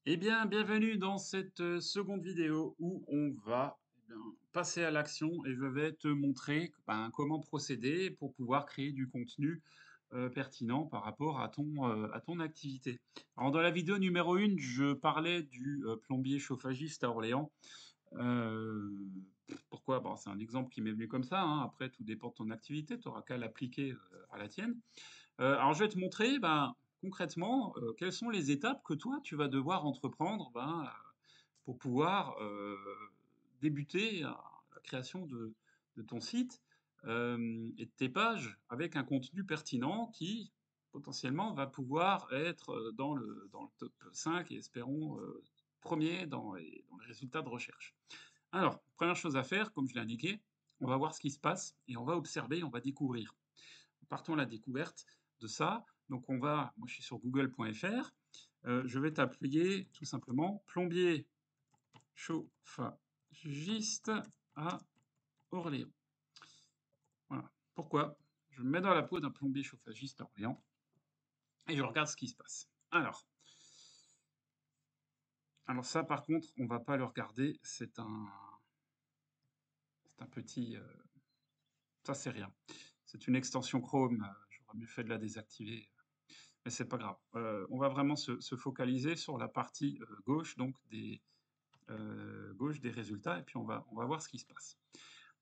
Eh bien, bienvenue dans cette seconde vidéo où on va passer à l'action et je vais te montrer comment procéder pour pouvoir créer du contenu pertinent par rapport à ton activité. Alors, dans la vidéo numéro 1, je parlais du plombier chauffagiste à Orléans. Euh, Pourquoi? Bon, c'est un exemple qui m'est venu comme ça, hein. Après, tout dépend de ton activité, tu n'auras qu'à l'appliquer à la tienne. Alors je vais te montrer, concrètement, quelles sont les étapes que toi tu vas devoir entreprendre, pour pouvoir, débuter la création de ton site, et de tes pages avec un contenu pertinent qui, potentiellement, va pouvoir être, dans le top 5 et espérons, 1 dans les résultats de recherche. Alors, première chose à faire, comme je l'ai indiqué, on va voir ce qui se passe et on va observer, on va découvrir. Partons à la découverte de ça. Donc moi je suis sur google.fr, je vais taper tout simplement plombier chauffagiste à Orléans. Voilà. Pourquoi? Je me mets dans la peau d'un plombier chauffagiste à Orléans et je regarde ce qui se passe. Alors ça par contre, on va pas le regarder, c'est un petit, ça c'est rien. C'est une extension Chrome, j'aurais mieux fait de la désactiver. Mais c'est pas grave. On va vraiment se focaliser sur la partie, gauche donc gauche des résultats et puis on va voir ce qui se passe.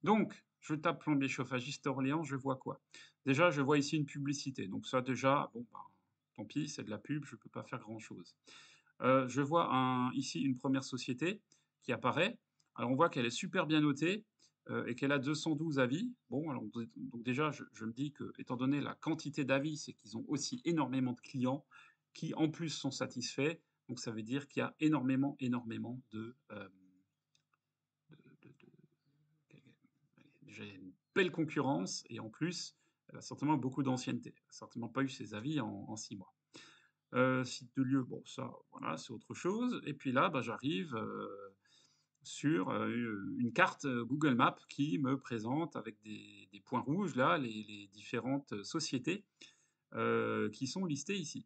Donc, je tape plombier chauffagiste Orléans, je vois quoi? Déjà, je vois ici une publicité, donc ça déjà, bon, tant pis, c'est de la pub, je peux pas faire grand chose. Je vois ici une première société qui apparaît. Alors on voit qu'elle est super bien notée, et qu'elle a 212 avis. Bon, alors donc déjà, je me dis que, étant donné la quantité d'avis, c'est qu'ils ont aussi énormément de clients qui, en plus, sont satisfaits. Donc ça veut dire qu'il y a énormément, énormément déjà, il y a une belle concurrence et en plus, elle a certainement beaucoup d'ancienneté. Elle a certainement pas eu ses avis en 6 mois. Site de lieu, bon ça, voilà, c'est autre chose. Et puis là, j'arrive, sur, une carte, Google Maps qui me présente avec des points rouges là, les différentes sociétés, qui sont listées ici.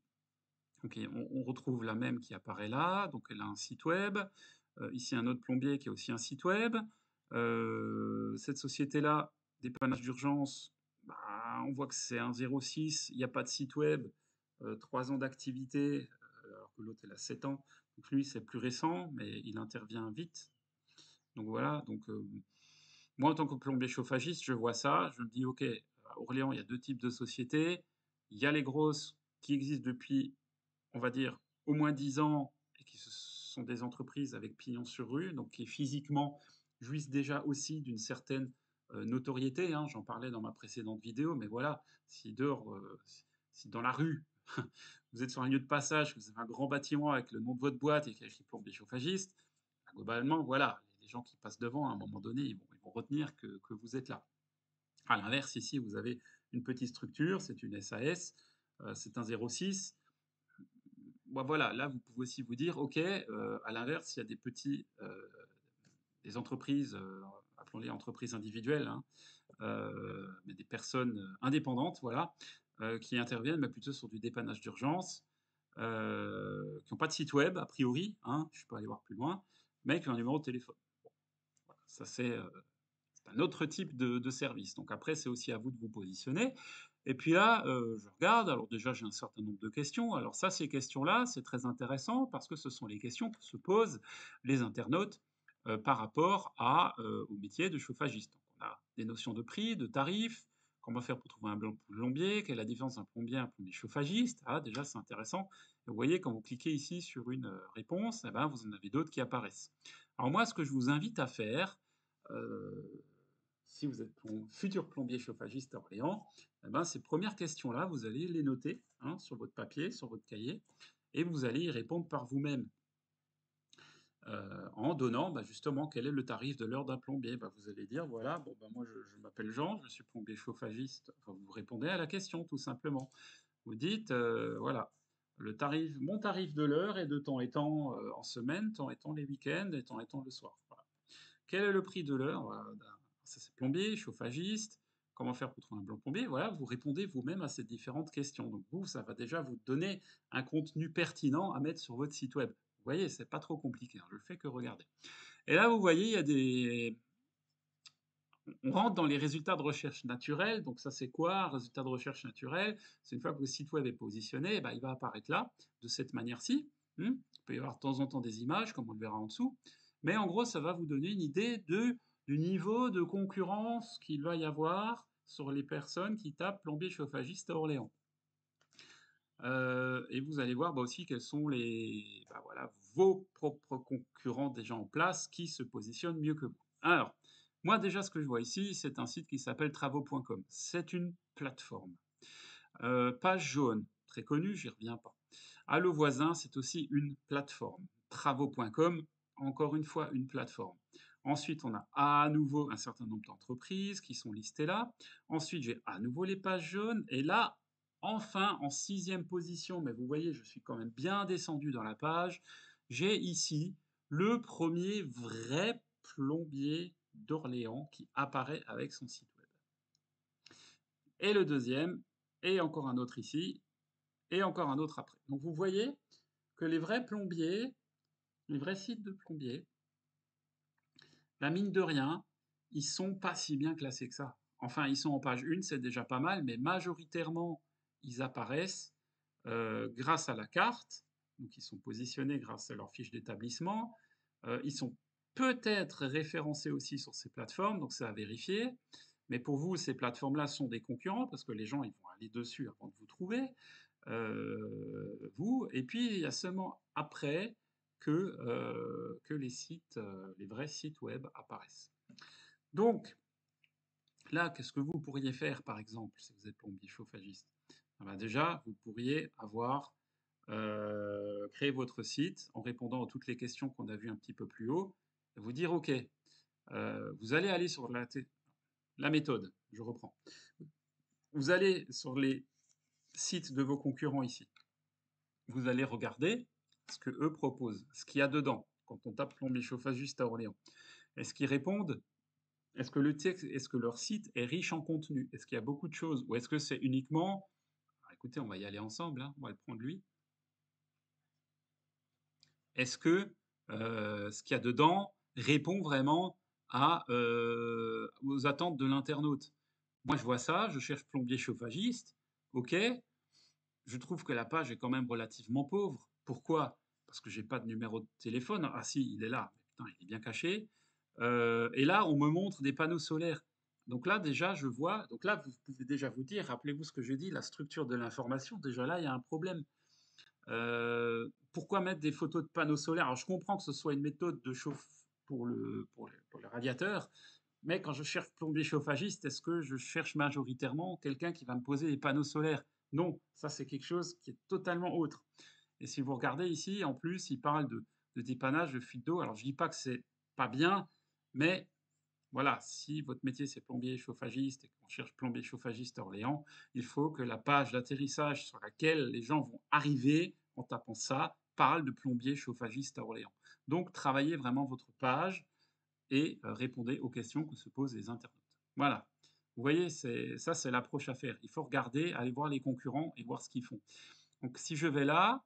OK, on retrouve la même qui apparaît là, donc elle a un site web. Ici un autre plombier qui a aussi un site web. Cette société-là, dépannage d'urgence, on voit que c'est un 06, il y a pas de site web, 3 ans d'activité, alors que l'autre elle a 7 ans. Donc lui, c'est plus récent, mais il intervient vite. Donc voilà, moi en tant que plombier chauffagiste, je vois ça, je me dis: «OK, à Orléans, il y a 2 types de sociétés. Il y a les grosses qui existent depuis, on va dire, au moins 10 ans et qui sont des entreprises avec pignon sur rue, donc qui physiquement jouissent déjà aussi d'une certaine, notoriété, hein. J'en parlais dans ma précédente vidéo, mais voilà, si dehors, si dans la rue, vous êtes sur un lieu de passage, que vous avez un grand bâtiment avec le nom de votre boîte et qu'il y a écrit plombier chauffagiste, globalement, voilà, les gens qui passent devant, à un moment donné, ils vont retenir que vous êtes là. À l'inverse, ici, vous avez une petite structure, c'est une SAS, c'est un 06. Voilà, là, vous pouvez aussi vous dire: «OK, à l'inverse, il y a des entreprises, appelons-les entreprises individuelles, hein, mais des personnes, indépendantes, voilà, qui interviennent, mais plutôt sur du dépannage d'urgence, qui n'ont pas de site web a priori, hein, je suis pas allé voir plus loin, mais qui ont un numéro de téléphone». Voilà, ça c'est un autre type de service. Donc après, c'est aussi à vous de vous positionner. Et puis là, je regarde, alors déjà, j'ai un certain nombre de questions. Alors ça, ces questions-là, c'est très intéressant parce que ce sont les questions que se posent les internautes, par rapport au métier de chauffagiste. Donc on a des notions de prix, de tarifs, comment faire pour trouver un bon plombier, quelle est la différence d'un plombier et un plombier chauffagiste. Ah déjà, c'est intéressant. Et vous voyez, quand vous cliquez ici sur une, réponse, eh ben, vous en avez d'autres qui apparaissent. Alors moi, ce que je vous invite à faire, Heu, si vous êtes futur plombier chauffagiste à Orléans, eh ben, ces premières questions-là, vous allez les noter, hein, sur votre papier, sur votre cahier et vous allez y répondre par vous-même, en donnant, justement, quel est le tarif de l'heure d'un plombier. Vous allez dire: «Voilà, bon, moi, je m'appelle Jean, je suis plombier chauffagiste». Enfin, vous répondez à la question, tout simplement. Vous dites, voilà: «Mon tarif de l'heure est de temps et temps, en semaine, temps et temps les week-ends et temps le soir». Voilà. Quel est le prix de l'heure? Ça c'est plombier, chauffagiste. Comment faire pour trouver un bon plombier? Voilà, vous répondez vous-même à ces différentes questions. Donc vous, ça va déjà vous donner un contenu pertinent à mettre sur votre site web. voyez, c'est pas trop compliqué, hein, je fais que regarder. Et là, vous voyez, il y a des on rentre dans les résultats de recherche naturels. Donc ça, c'est quoi un résultat de recherche naturel? C'est une fois que le site web est positionné, bah, il va apparaître là, de cette manière-ci. Il peut y avoir de temps en temps des images, comme on le verra en dessous. Mais en gros, ça va vous donner une idée du niveau de concurrence qu'il va y avoir sur les personnes qui tapent plombier chauffagiste à Orléans. Et vous allez voir, bah, aussi quels sont bah, voilà, vos propres concurrents déjà en place qui se positionnent mieux que vous. Alors, moi déjà ce que je vois ici, c'est un site qui s'appelle travaux.com. C'est une plateforme. Page jaune, très connue, j'y reviens pas. Allo voisin, c'est aussi une plateforme. Travaux.com, encore une fois une plateforme. Ensuite, on a à nouveau un certain nombre d'entreprises qui sont listées là. Ensuite, j'ai à nouveau les pages jaunes. Et là, enfin, en 6e position, mais vous voyez, je suis quand même bien descendu dans la page, j'ai ici le premier vrai plombier d'Orléans qui apparaît avec son site web. Et le deuxième, et encore un autre ici, et encore un autre après. Donc vous voyez que les vrais plombiers, les vrais sites de plombiers, la mine de rien, ils sont pas si bien classés que ça. Enfin, ils sont en page 1, c'est déjà pas mal, mais majoritairement, ils apparaissent grâce à la carte, donc ils sont positionnés grâce à leur fiche d'établissement. Ils sont peut-être référencés aussi sur ces plateformes, donc c'est à vérifier. Mais pour vous, ces plateformes-là sont des concurrents parce que les gens ils vont aller dessus avant de vous trouver, vous. Et puis il y a seulement après que les sites, les vrais sites web apparaissent. Donc là, qu'est-ce que vous pourriez faire, par exemple, si vous êtes plombier chauffagiste? Ah ben déjà, vous pourriez avoir créé votre site en répondant à toutes les questions qu'on a vues un petit peu plus haut, et vous dire, OK, vous allez aller sur la méthode, je reprends. Vous allez sur les sites de vos concurrents ici. Vous allez regarder ce que eux proposent, ce qu'il y a dedans quand on tape plombier chauffagiste à Orléans. Est-ce qu'ils répondent? Est-ce que le texte, est-ce que leur site est riche en contenu? Est-ce qu'il y a beaucoup de choses? Ou est-ce que c'est uniquement, ah, écoutez, on va y aller ensemble, hein, on va le prendre lui. Est-ce que ce qu'il y a dedans répond vraiment aux attentes de l'internaute? Moi, je vois ça, je cherche plombier chauffagiste, ok, je trouve que la page est quand même relativement pauvre. Pourquoi? Parce que j'ai pas de numéro de téléphone. Ah si, il est là, mais putain, il est bien caché. Et là, on me montre des panneaux solaires. Donc là, déjà, je vois. Donc là, vous pouvez déjà vous dire, rappelez-vous ce que j'ai dit, la structure de l'information. Déjà là, il y a un problème. Pourquoi mettre des photos de panneaux solaires? Alors, je comprends que ce soit une méthode de chauffe pour le radiateur, mais quand je cherche plombier chauffagiste, est-ce que je cherche majoritairement quelqu'un qui va me poser des panneaux solaires? Non, ça c'est quelque chose qui est totalement autre. Et si vous regardez ici, en plus, il parle de dépannage, de fuite d'eau. Alors je dis pas que c'est pas bien, mais voilà, si votre métier c'est plombier chauffagiste et qu'on cherche plombier chauffagiste à Orléans, il faut que la page d'atterrissage sur laquelle les gens vont arriver en tapant ça parle de plombier chauffagiste à Orléans. Donc travaillez vraiment votre page et répondez aux questions que se posent les internautes. Voilà. Vous voyez, ça c'est l'approche à faire. Il faut regarder, aller voir les concurrents et voir ce qu'ils font. Donc si je vais là,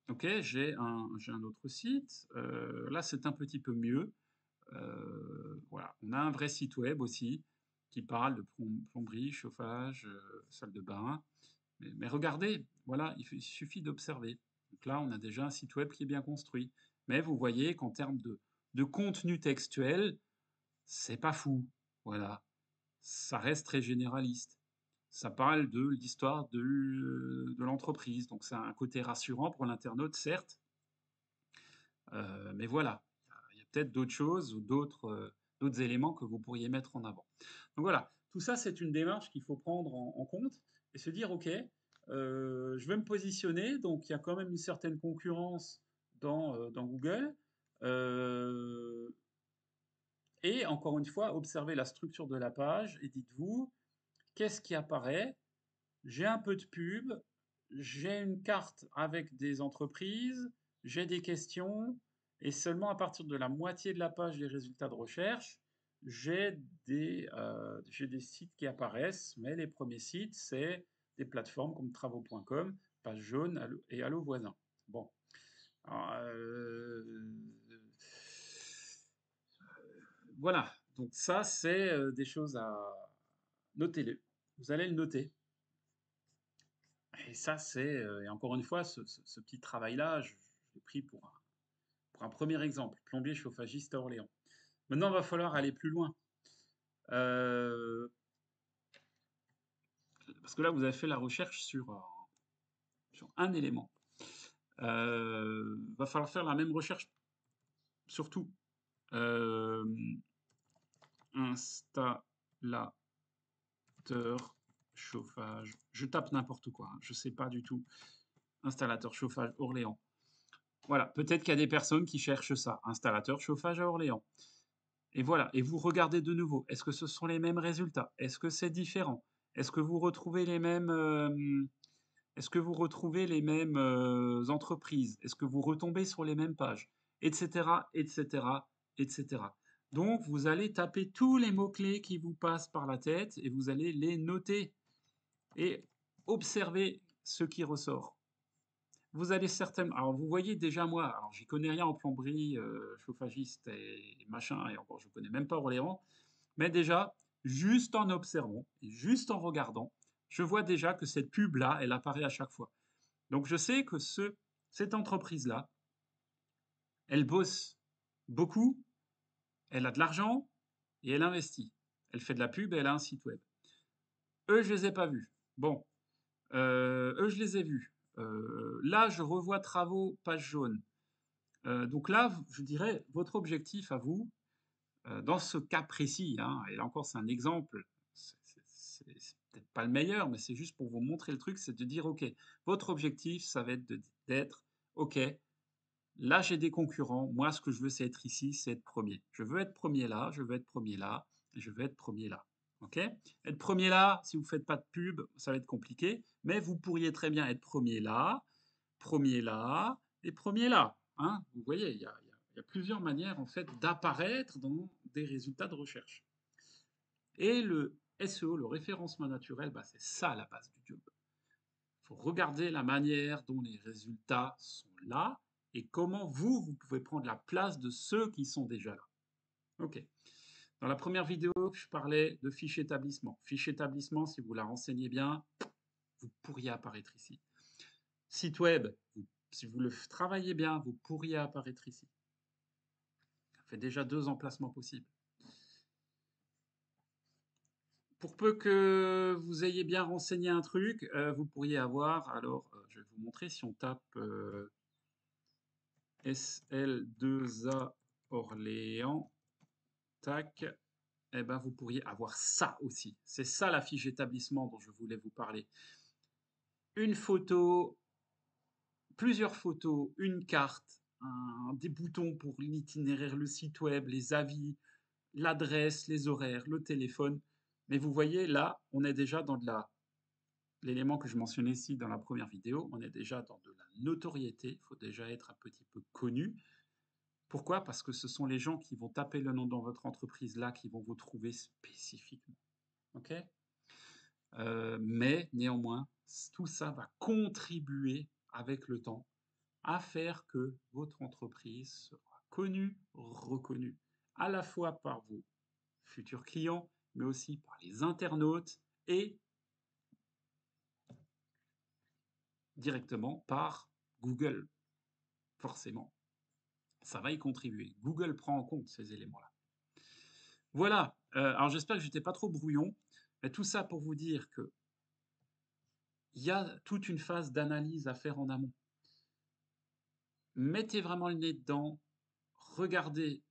ok, j'ai un autre site. Là, c'est un petit peu mieux. Voilà, on a un vrai site web aussi qui parle de plomberie, chauffage, salle de bain. Mais regardez, voilà, il suffit d'observer. Donc là, on a déjà un site web qui est bien construit. Mais vous voyez qu'en termes de contenu textuel, c'est pas fou. Voilà, ça reste très généraliste. Ça parle de l'histoire de l'entreprise. Donc c'est un côté rassurant pour l'internaute, certes. Mais voilà, il y a peut-être d'autres choses ou d'autres éléments que vous pourriez mettre en avant. Donc voilà, tout ça, c'est une démarche qu'il faut prendre en compte et se dire, OK, je vais me positionner, donc il y a quand même une certaine concurrence dans Google. Euh, et encore une fois, observez la structure de la page et dites-vous, qu'est-ce qui apparaît? J'ai un peu de pub, j'ai une carte avec des entreprises, j'ai des questions, et seulement à partir de la moitié de la page des résultats de recherche, j'ai des sites qui apparaissent, mais les premiers sites, c'est des plateformes comme travaux.com page jaune et allô voisin. Bon. Alors, voilà. Donc ça, c'est des choses à noter. Vous allez le noter. Et ça, c'est et encore une fois, ce petit travail-là, je l'ai pris pour un premier exemple, plombier chauffagiste à Orléans. Maintenant, il va falloir aller plus loin. Euh, Parce que là, vous avez fait la recherche sur un élément. Va falloir faire la même recherche sur tout. Euh, Installateur chauffage. Je tape n'importe quoi, hein, je ne sais pas du tout. Installateur chauffage Orléans. Voilà, peut-être qu'il y a des personnes qui cherchent ça. Installateur chauffage à Orléans. Et voilà, et vous regardez de nouveau. Est-ce que ce sont les mêmes résultats? Est-ce que c'est différent? Est-ce que vous retrouvez les mêmes, est-ce que vous retrouvez les mêmes entreprises? Est-ce que vous retombez sur les mêmes pages? Etc., etc., etc. Donc, vous allez taper tous les mots-clés qui vous passent par la tête et vous allez les noter et observer ce qui ressort. Vous allez certainement. Alors, vous voyez déjà, moi, alors j'y connais rien en plomberie, chauffagiste et machin, et encore, je ne connais même pas Orléans, mais déjà, juste en observant, et juste en regardant, je vois déjà que cette pub-là, elle apparaît à chaque fois. Donc, je sais que cette entreprise-là, elle bosse beaucoup, elle a de l'argent et elle investit. Elle fait de la pub et elle a un site web. Eux, je les ai pas vus. Bon, eux, je les ai vus. Là, je revois travaux, page jaune. Donc là, je dirais, votre objectif à vous, dans ce cas précis, hein, et là encore c'est un exemple, c'est peut-être pas le meilleur, mais c'est juste pour vous montrer le truc, c'est de dire, OK, votre objectif, ça va être d'être, OK, là j'ai des concurrents, moi ce que je veux c'est être ici, c'est être premier. Je veux être premier là, je veux être premier là, et je veux être premier là. OK? Être premier là, si vous ne faites pas de pub, ça va être compliqué, mais vous pourriez très bien être premier là et premier là. Hein. Vous voyez, il y a plusieurs manières en fait d'apparaître dans des résultats de recherche. Et le SEO, le référencement naturel, bah, c'est ça la base du job. Il faut regarder la manière dont les résultats sont là et comment vous pouvez prendre la place de ceux qui sont déjà là. Ok. Dans la première vidéo, je parlais de fiche établissement. Fiche établissement, si vous la renseignez bien, vous pourriez apparaître ici. Site web, si vous le travaillez bien, vous pourriez apparaître ici. Ça fait déjà 2 emplacements possibles. Pour peu que vous ayez bien renseigné un truc, vous pourriez avoir, alors je vais vous montrer si on tape SL2A Orléans, tac, eh ben vous pourriez avoir ça aussi. C'est ça la fiche d'établissement dont je voulais vous parler. Une photo, plusieurs photos, une carte, des boutons pour l'itinéraire, le site web, les avis, l'adresse, les horaires, le téléphone. Mais vous voyez, là, on est déjà dans de l'élément que je mentionnais ici dans la première vidéo, on est déjà dans de la notoriété, il faut déjà être un petit peu connu. Pourquoi? Parce que ce sont les gens qui vont taper le nom dans votre entreprise là qui vont vous trouver spécifiquement. Ok? Mais néanmoins, tout ça va contribuer avec le temps à faire que votre entreprise sera connue, reconnue, à la fois par vos futurs clients, mais aussi par les internautes et directement par Google, forcément. Ça va y contribuer. Google prend en compte ces éléments-là. Voilà. Alors j'espère que je n'étais pas trop brouillon, mais tout ça pour vous dire que il y a toute une phase d'analyse à faire en amont. Mettez vraiment le nez dedans, regardez,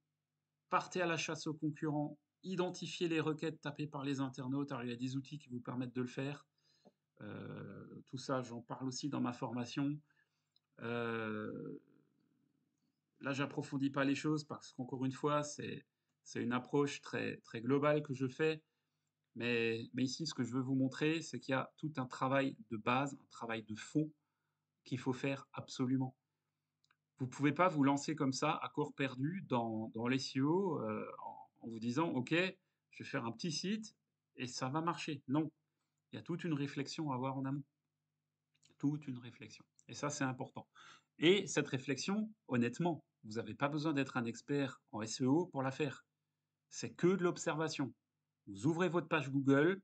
partez à la chasse aux concurrents, identifiez les requêtes tapées par les internautes. Alors il y a des outils qui vous permettent de le faire. Tout ça, j'en parle aussi dans ma formation. Euh, Là, j'approfondis pas les choses parce qu'encore une fois, c'est une approche très, très globale que je fais. Mais ici, ce que je veux vous montrer, c'est qu'il y a tout un travail de base, un travail de fond qu'il faut faire absolument. Vous ne pouvez pas vous lancer comme ça, à corps perdu, dans l'SEO en vous disant, OK, je vais faire un petit site et ça va marcher. Non, il y a toute une réflexion à avoir en amont. toute une réflexion et ça, c'est important et cette réflexion, honnêtement, vous avez pas besoin d'être un expert en SEO pour la faire. C'est que de l'observation. Vous ouvrez votre page Google,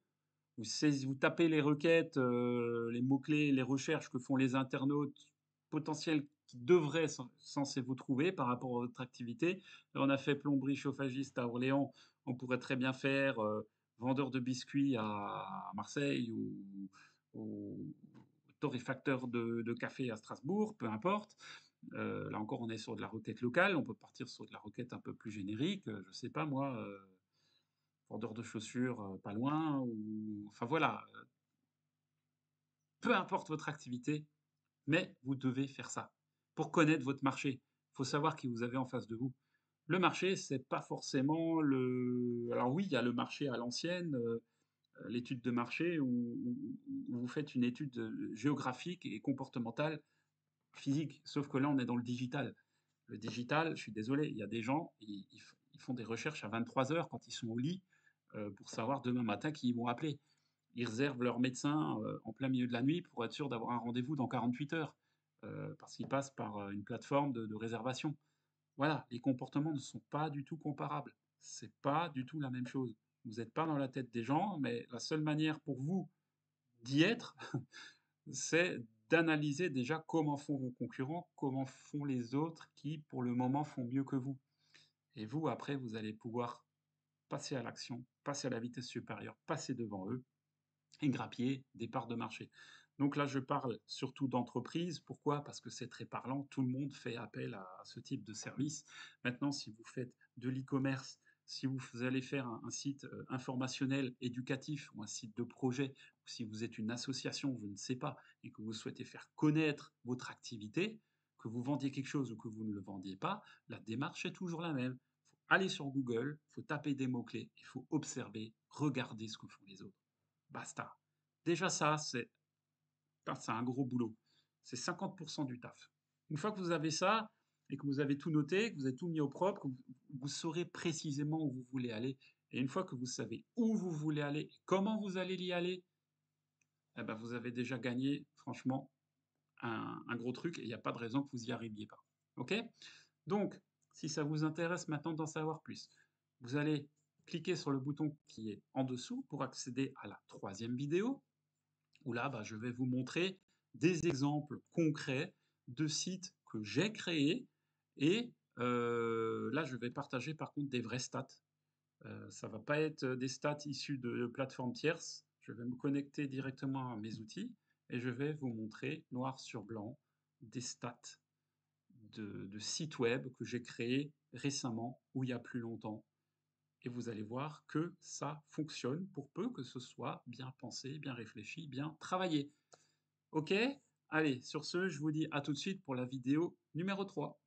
vous tapez les requêtes, les mots-clés, les recherches que font les internautes potentiels qui devraient censés vous trouver par rapport à votre activité. On a fait plomberie chauffagiste à Orléans, on pourrait très bien faire, vendeur de biscuits à Marseille ou torréfacteur de café à Strasbourg, peu importe. Là encore, on est sur de la requête locale, on peut partir sur de la requête un peu plus générique, je sais pas moi, vendeur de chaussures, pas loin ou enfin voilà, peu importe votre activité, mais vous devez faire ça. Pour connaître votre marché, il faut savoir qui vous avez en face de vous. Le marché, c'est pas forcément le alors oui, il y a le marché à l'ancienne, l'étude de marché où vous faites une étude, géographique et comportementale, physique. Sauf que là, on est dans le digital. Le digital, je suis désolé, il y a des gens, ils font des recherches à 23 heures quand ils sont au lit, pour savoir demain matin qui ils vont appeler. Ils réservent leur médecin, en plein milieu de la nuit pour être sûr d'avoir un rendez-vous dans 48 heures, parce qu'ils passent par, une plateforme de réservation. Voilà, les comportements ne sont pas du tout comparables. C'est pas du tout la même chose. Vous n'êtes pas dans la tête des gens, mais la seule manière pour vous d'y être, c'est d'analyser déjà comment font vos concurrents, comment font les autres qui, pour le moment, font mieux que vous. Et vous, après, vous allez pouvoir passer à l'action, passer à la vitesse supérieure, passer devant eux et grappiller des parts de marché. Donc là, je parle surtout d'entreprise. Pourquoi? Parce que c'est très parlant. Tout le monde fait appel à ce type de service. Maintenant, si vous faites de l'e-commerce, si vous allez faire un site informationnel, éducatif ou un site de projet, ou si vous êtes une association, je ne sais pas, et que vous souhaitez faire connaître votre activité, que vous vendiez quelque chose ou que vous ne le vendiez pas, la démarche est toujours la même. Il faut aller sur Google, il faut taper des mots-clés, il faut observer, regarder ce que font les autres. Basta. Déjà ça, c'est un gros boulot. C'est 50 du taf. Une fois que vous avez ça et que vous avez tout noté, que vous avez tout mis au propre, que vous saurez précisément où vous voulez aller et une fois que vous savez où vous voulez aller et comment vous allez y aller, eh ben, vous avez déjà gagné franchement un gros truc et il n'y a pas de raison que vous y arriviez pas. OK? Donc, si ça vous intéresse maintenant d'en savoir plus, vous allez cliquer sur le bouton qui est en dessous pour accéder à la troisième vidéo où là, bah, je vais vous montrer des exemples concrets de sites que j'ai créés et là, je vais partager par contre des vraies stats. Ça va pas être des stats issues de plateformes tierces. Je vais me connecter directement à mes outils et je vais vous montrer noir sur blanc des stats de sites web que j'ai créés récemment ou il y a plus longtemps et vous allez voir que ça fonctionne pour peu que ce soit bien pensé, bien réfléchi, bien travaillé. OK? Allez, sur ce, je vous dis à tout de suite pour la vidéo numéro 3.